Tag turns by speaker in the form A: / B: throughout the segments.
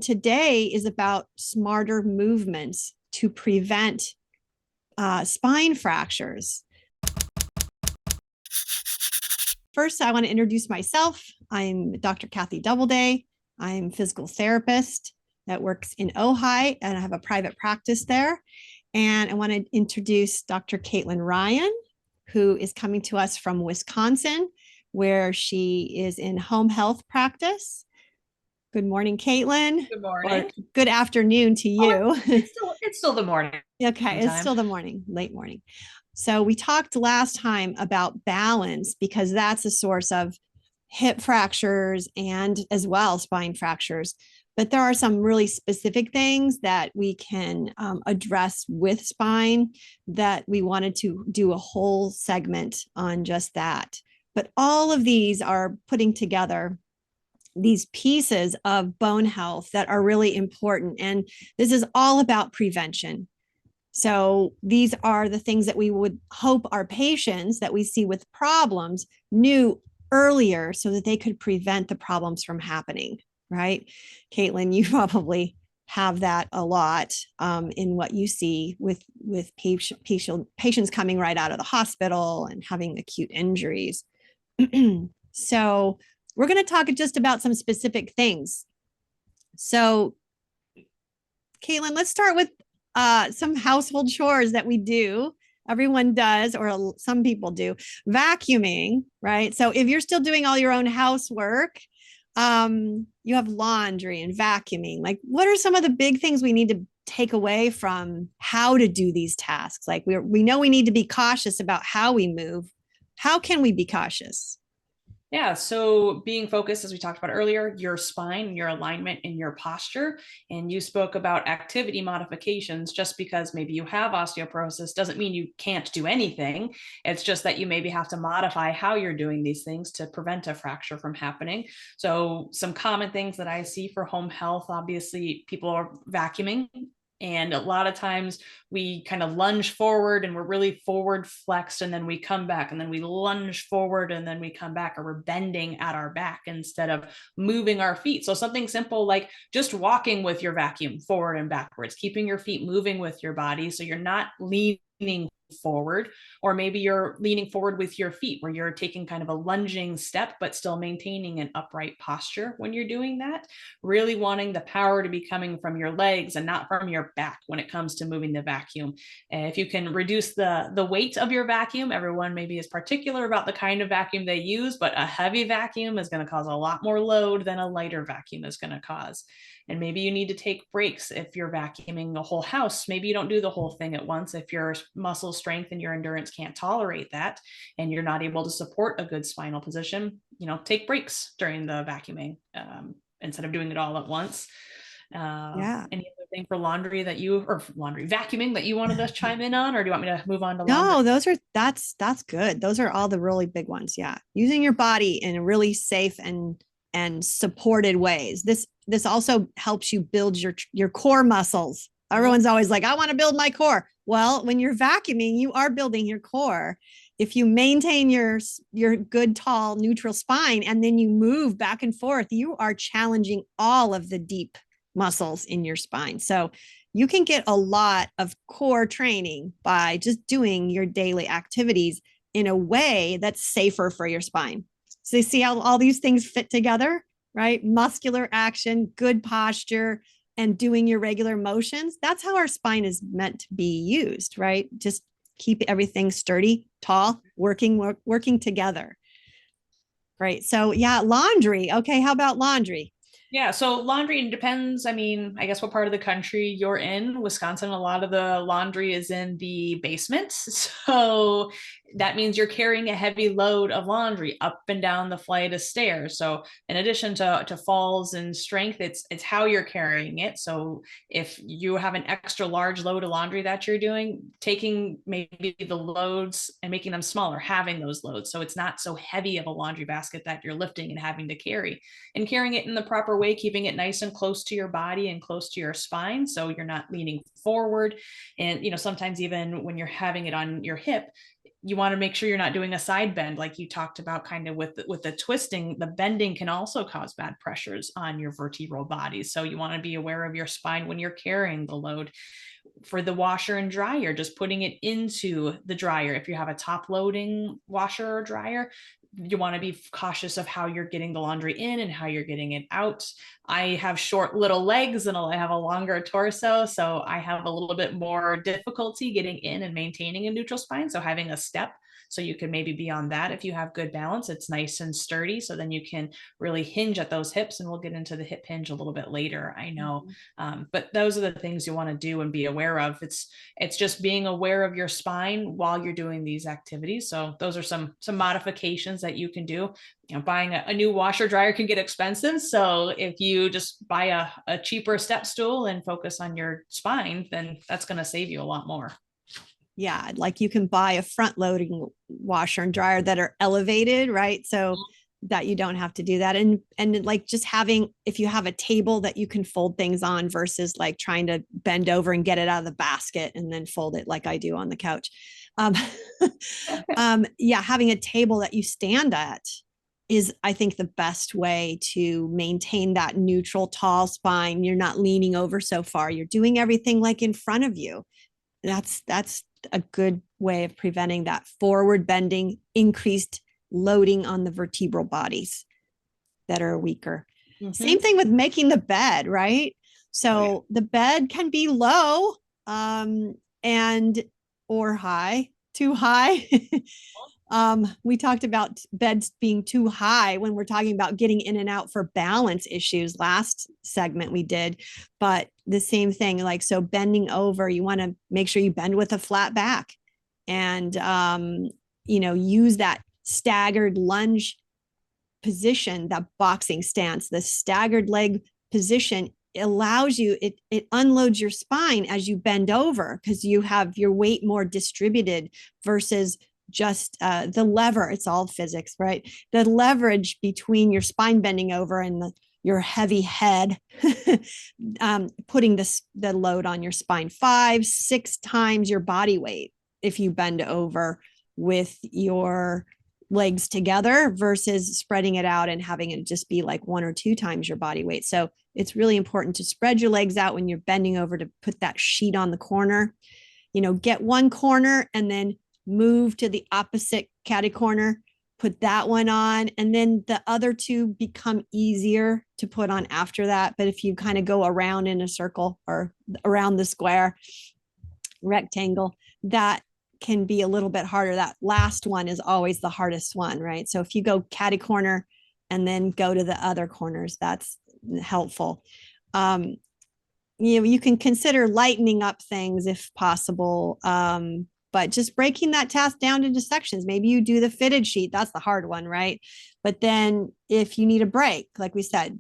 A: Today is about smarter movements to prevent spine fractures. First, I want to introduce myself. I'm Dr. Kathy Doubleday. I'm a physical therapist that works in Ojai, and I have a private practice there. And I want to introduce Dr. Caitlin Ryan, who is coming to us from Wisconsin, where she is in home health practice. Good morning, Caitlin.
B: Good
A: Or
B: morning.
A: good afternoon to
B: Oh,
A: you.
B: it's still the morning
A: Okay, it's
B: time.
A: still the morning, late morning. So we talked last time about balance because that's a source of hip fractures and as well spine fractures. But there are some really specific things that we can address with spine that we wanted to do a whole segment on just that. But all of these are putting together these pieces of bone health that are really important. And this is all about prevention. So these are the things that we would hope our patients that we see with problems knew earlier so that they could prevent the problems from happening, right? Caitlin, you probably have that a lot in what you see with patients coming right out of the hospital and having acute injuries. So we're going to talk just about some specific things. So, Caitlin, let's start with some household chores that we do. Everyone does, or some people do. Vacuuming, right? So, if you're still doing all your own housework, you have laundry and vacuuming. Like, what are some of the big things we need to take away from how to do these tasks? Like, we know we need to be cautious about how we move. How can we be cautious?
B: Yeah, so being focused, as we talked about earlier, your spine, your alignment, and your posture. And you spoke about activity modifications. Just because maybe you have osteoporosis doesn't mean you can't do anything. It's just that you maybe have to modify how you're doing these things to prevent a fracture from happening. So, some common things that I see for home health, obviously, people are vacuuming. And a lot of times we kind of lunge forward and we're really forward flexed, and then we come back, and then we lunge forward and then we come back, or we're bending at our back instead of moving our feet. So something simple like just walking with your vacuum forward and backwards, keeping your feet moving with your body so you're not leaning forward, or maybe you're leaning forward with your feet where you're taking kind of a lunging step but still maintaining an upright posture when you're doing that. Really wanting the power to be coming from your legs and not from your back when it comes to moving the vacuum. If you can reduce the weight of your vacuum, everyone maybe is particular about the kind of vacuum they use, but a heavy vacuum is going to cause a lot more load than a lighter vacuum is going to cause. And maybe you need to take breaks if you're vacuuming a whole house. Maybe you don't do the whole thing at once if your muscle strength and your endurance can't tolerate that, and you're not able to support a good spinal position. Take breaks during the vacuuming instead of doing it all at once.
A: Yeah.
B: Any other thing for laundry or laundry vacuuming that you wanted to chime in on, or do you want me to move on to
A: No,
B: laundry?
A: that's good. Those are all the really big ones. Yeah. Using your body in really safe and supported ways. This also helps you build your core muscles.
B: Mhm.
A: Everyone's always like, I want to build my core. Well, when you're vacuuming, you are building your core. If you maintain your good tall neutral spine and then you move back and forth, you are challenging all of the deep muscles in your spine. So you can get a lot of core training by just doing your daily activities in a way that's safer for your spine. So you see how all these things fit together, right? Muscular action, good posture, and doing your regular motions. That's how our spine is meant to be used, right? Just keep everything sturdy, tall, working together. Right. So yeah, laundry. Okay, how about laundry?
B: Yeah, so laundry depends. I mean, I guess what part of the country you're in. Wisconsin, a lot of the laundry is in the basement. So that means you're carrying a heavy load of laundry up and down the flight of stairs. So in addition to falls and strength, it's how you're carrying it. So if you have an extra large load of laundry that you're doing, taking maybe the loads and making them smaller, having those loads. So it's not so heavy of a laundry basket that you're lifting and having to carry, and carrying it in the proper way, keeping it nice and close to your body and close to your spine. So you're not leaning forward. And, sometimes even when you're having it on your hip, you want to make sure you're not doing a side bend like you talked about kind of with the twisting. The bending can also cause bad pressures on your vertebral bodies, so you want to be aware of your spine when you're carrying the load. For the washer and dryer, just putting it into the dryer, if you have a top loading washer or dryer, you want to be cautious of how you're getting the laundry in and how you're getting it out. I have short little legs and I have a longer torso, so I have a little bit more difficulty getting in and maintaining a neutral spine. So having a step, so you can maybe be on that. If you have good balance, it's nice and sturdy, so then you can really hinge at those hips, and we'll get into the hip hinge a little bit later, I know.
A: Mhm.
B: But those are the things you want to do and be aware of. It's just being aware of your spine while you're doing these activities. So those are some modifications that you can do. You know, buying a new washer dryer can get expensive. So if you just buy a cheaper step stool and focus on your spine, then that's going to save you a lot more.
A: Yeah, like you can buy a front loading washer and dryer that are elevated, right? So that you don't have to do that. And like just having, if you have a table that you can fold things on versus like trying to bend over and get it out of the basket and then fold it like I do on the couch. Um, yeah, having a table that you stand at is, I think, the best way to maintain that neutral, tall spine. You're not leaning over so far. You're doing everything like in front of you. That's a good way of preventing that forward bending, increased loading on the vertebral bodies that are weaker. Mm-hmm. Same thing with making the bed, right? So the bed can be low and or high, too high. We talked about beds being too high when we're talking about getting in and out for balance issues last segment we did, but the same thing, like, so bending over, you want to make sure you bend with a flat back and, use that staggered lunge position, that boxing stance, the staggered leg position allows you, it unloads your spine as you bend over because you have your weight more distributed versus just the lever. It's all physics, right? The leverage between your spine bending over and your heavy head, putting the load on your spine 5-6 times your body weight if you bend over with your legs together versus spreading it out and having it just be like 1 or 2 times your body weight. So it's really important to spread your legs out when you're bending over, to put that sheet on the corner. Get one corner and then move to the opposite catty corner, put that one on, and then the other two become easier to put on after that. But if you kind of go around in a circle or around the square rectangle, that can be a little bit harder. That last one is always the hardest one, right? So if you go catty corner and then go to the other corners, that's helpful. You can consider lightening up things if possible, but just breaking that task down into sections. Maybe you do the fitted sheet. That's the hard one, right? But then if you need a break, like we said,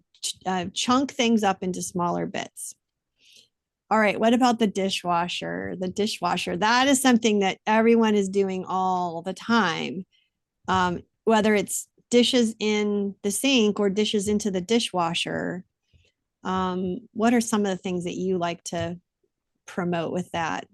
A: chunk things up into smaller bits. All right, what about the dishwasher? The dishwasher, that is something that everyone is doing all the time, whether it's dishes in the sink or dishes into the dishwasher. What are some of the things that you like to promote with that?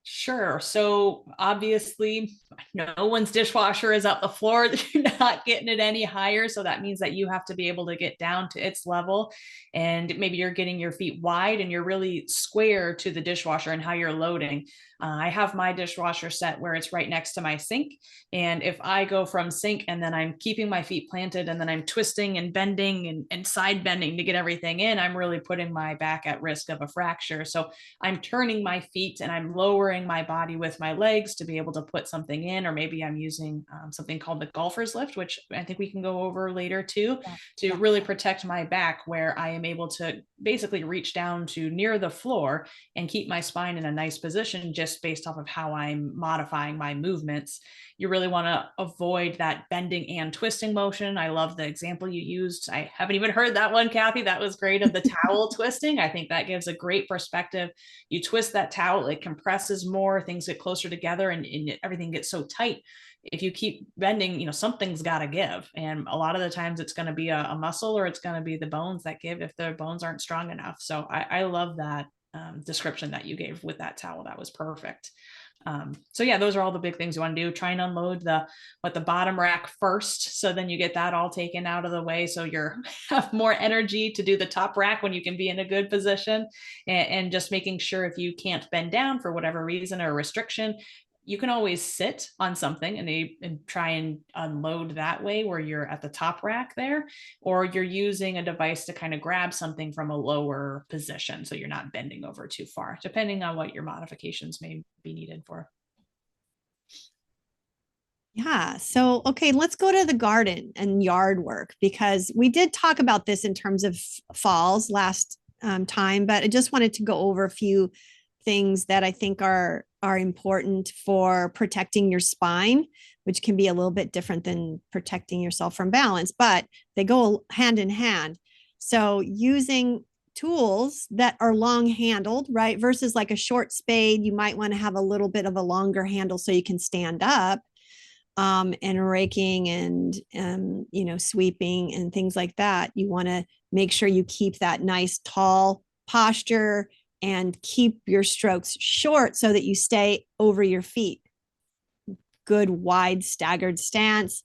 B: Sure. So obviously, no one's dishwasher is up the floor. You're not getting it any higher. So that means that you have to be able to get down to its level. And maybe you're getting your feet wide and you're really square to the dishwasher and how you're loading. I have my dishwasher set where it's right next to my sink. And if I go from sink and then I'm keeping my feet planted and then I'm twisting and bending and side bending to get everything in, I'm really putting my back at risk of a fracture. So I'm turning my feet and I'm lowering my body with my legs to be able to put something in, or maybe I'm using something called the golfer's lift, which I think we can go over later too, to really protect my back, where I am able to basically reach down to near the floor and keep my spine in a nice position just based off of how I'm modifying my movements. You really want to avoid that bending and twisting motion. I love the example you used. I haven't even heard that one, Kathy. That was great, of the towel twisting. I think that gives a great perspective. You twist that towel, it compresses more, things get closer together, and everything gets so tight. If you keep bending, something's got to give. And a lot of the times it's going to be a muscle, or it's going to be the bones that give if the bones aren't strong enough. So I love that description that you gave with that towel. That was perfect. So yeah, those are all the big things you want to do. Try and unload the bottom rack first, so then you get that all taken out of the way, so you're have more energy to do the top rack when you can be in a good position. And just making sure, if you can't bend down for whatever reason or restriction, you can always sit on something and try and unload that way, where you're at the top rack there, or you're using a device to kind of grab something from a lower position so you're not bending over too far, depending on what your modifications may be needed for.
A: Yeah. So, okay, let's go to the garden and yard work, because we did talk about this in terms of falls last time, but I just wanted to go over a few things that I think are important for protecting your spine, which can be a little bit different than protecting yourself from balance, but they go hand in hand. So, using tools that are long handled, right, versus like a short spade, you might want to have a little bit of a longer handle so you can stand up, and raking and sweeping and things like that. You want to make sure you keep that nice tall posture and keep your strokes short so that you stay over your feet. Good wide staggered stance.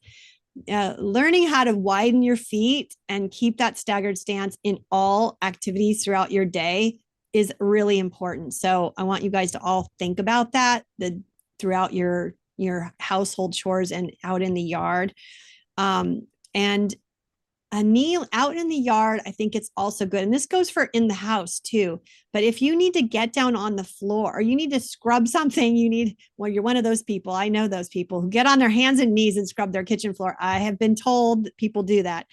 A: Learning how to widen your feet and keep that staggered stance in all activities throughout your day is really important. So I want you guys to all think about that throughout your household chores and out in the yard. And a kneel out in the yard, I think it's also good. And this goes for in the house too. But if you need to get down on the floor or you need to scrub something, well, you're one of those people. I know those people who get on their hands and knees and scrub their kitchen floor. I have been told that people do that.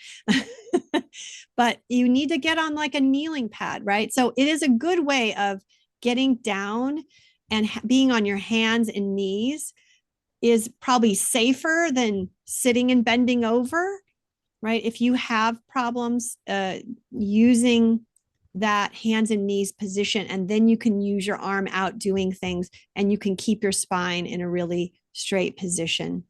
A: But you need to get on like a kneeling pad, right? So it is a good way of getting down and being on your hands and knees is probably safer than sitting and bending over, right? If you have problems using that hands and knees position, and then you can use your arm out doing things and you can keep your spine in a really straight position.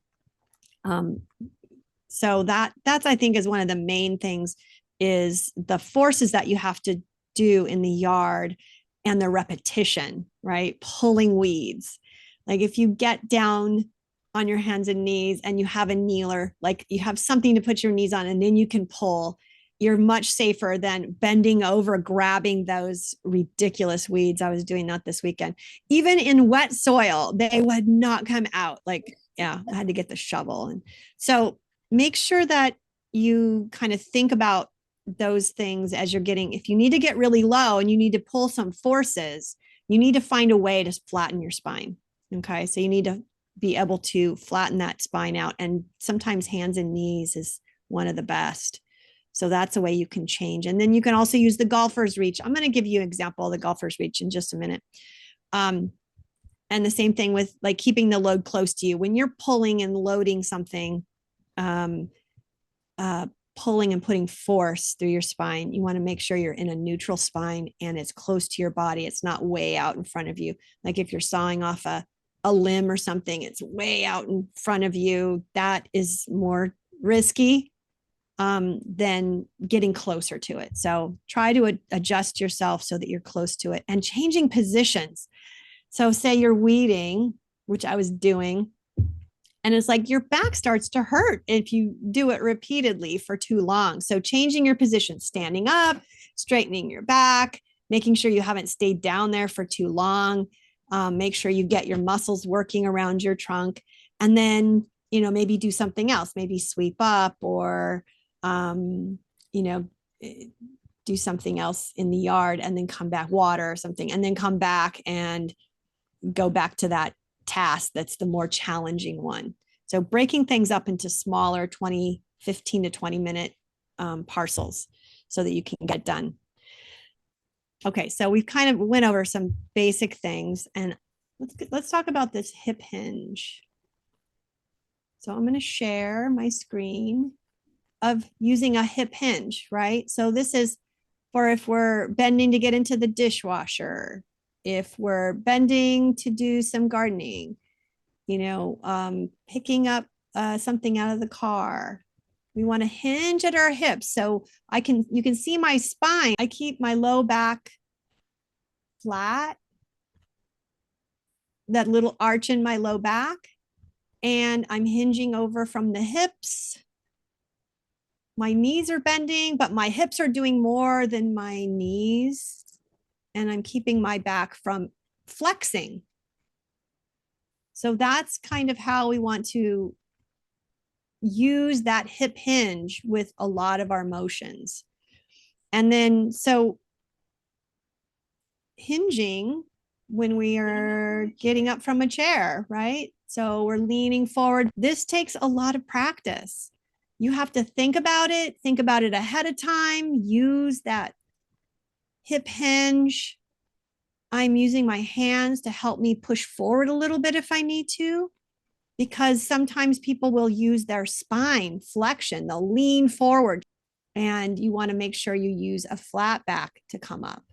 A: So that's, I think, is one of the main things, is the forces that you have to do in the yard and the repetition, right? Pulling weeds. Like if you get down on your hands and knees and you have a kneeler, like you have something to put your knees on and then you can pull, you're much safer than bending over, grabbing those ridiculous weeds. I was doing that this weekend. Even in wet soil, they would not come out. Like, yeah, I had to get the shovel. And so make sure that you kind of think about those things as you're getting, if you need to get really low and you need to pull some forces, you need to find a way to flatten your spine. Okay. So you need to be able to flatten that spine out. And sometimes hands and knees is one of the best. So that's a way you can change. And then you can also use the golfer's reach. I'm going to give you an example of the golfer's reach in just a minute. And the same thing with like keeping the load close to you. When you're pulling and loading something, pulling and putting force through your spine, you want to make sure you're in a neutral spine and it's close to your body. It's not way out in front of you. Like if you're sawing off a limb or something, it's way out in front of you. That is more risky than getting closer to it. So try to adjust yourself so that you're close to it, and changing positions. So say you're weeding, which I was doing, and it's like your back starts to hurt if you do it repeatedly for too long. So changing your position, standing up, straightening your back, making sure you haven't stayed down there for too long. Make sure you get your muscles working around your trunk, and then, maybe do something else, maybe sweep up or, do something else in the yard, and then come back, water or something, and then come back and go back to that task that's the more challenging one. So breaking things up into smaller 15 to 20 minute parcels so that you can get done. Okay, so we've kind of went over some basic things, and let's talk about this hip hinge. So I'm going to share my screen of using a hip hinge, right? So this is for if we're bending to get into the dishwasher, if we're bending to do some gardening, picking up something out of the car. We want to hinge at our hips. So you can see my spine. I keep my low back flat. that little arch in my low back, and I'm hinging over from the hips. My knees are bending, but my hips are doing more than my knees. And I'm keeping my back from flexing. So that's kind of how we want to use that hip hinge with a lot of our motions. And then, so hinging when we are getting up from a chair, right? So we're leaning forward. This takes a lot of practice. You have to think about it ahead of time, use that hip hinge. I'm using my hands to help me push forward a little bit if I need to, because sometimes people will use their spine flexion, they'll lean forward, and you want to make sure you use a flat back to come up.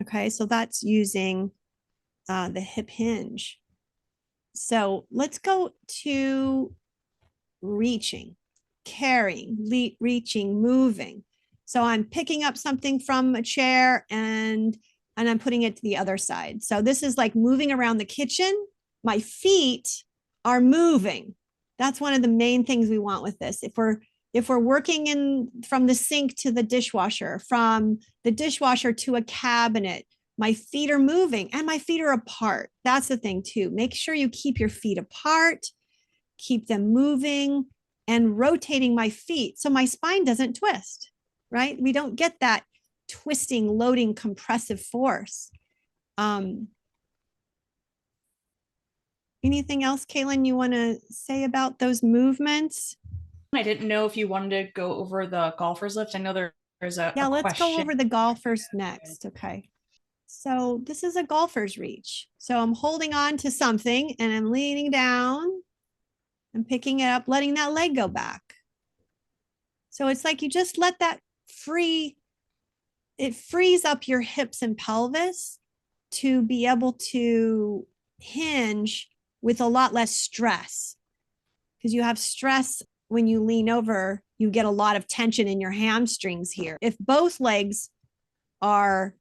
A: Okay, so that's using the hip hinge. So let's go to reaching, carrying, reaching, moving. So I'm picking up something from a chair and I'm putting it to the other side. So this is like moving around the kitchen. My feet are moving. That's one of the main things we want with this. If we're working in from the sink to the dishwasher, from the dishwasher to a cabinet, my feet are moving and my feet are apart. That's the thing too. Make sure you keep your feet apart, keep them moving, and rotating my feet so my spine doesn't twist, right? We don't get that twisting, loading, compressive force. Anything else, Kaylin, you want to say about those movements?
B: I didn't know if you wanted to go over the golfer's lift. I know there's
A: Yeah,
B: a
A: let's go
B: question.
A: over the golfers next. Okay. So this is a golfer's reach. So I'm holding on to something and I'm leaning down. I'm picking it up, letting that leg go back. So it's like you just let that free, it frees up your hips and pelvis to be able to hinge with a lot less stress. Because you have stress when you lean over, you get a lot of tension in your hamstrings here. If both legs are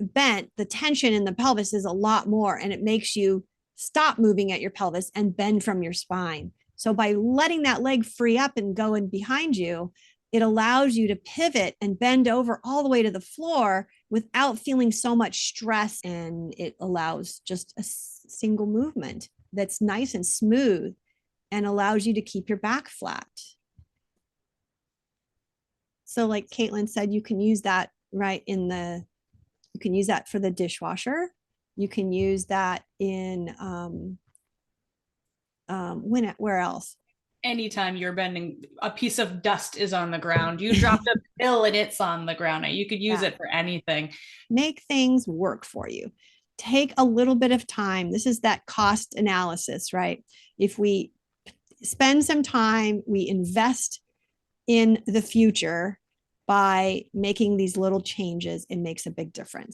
A: bent, the tension in the pelvis is a lot more, and it makes you stop moving at your pelvis and bend from your spine. So by letting that leg free up and go in behind you, it allows you to pivot and bend over all the way to the floor without feeling so much stress. And it allows just a single movement that's nice and smooth and allows you to keep your back flat. So like Caitlin said, you can use that right in the, you can use that for the dishwasher. You can use that in, where else?
B: Anytime you're bending, a piece of dust is on the ground. You dropped a pill and it's on the ground. You could use it for anything.
A: Make things work for you. Take a little bit of time. This is that cost analysis, right? If we spend some time, we invest in the future by making these little changes, it makes a big difference.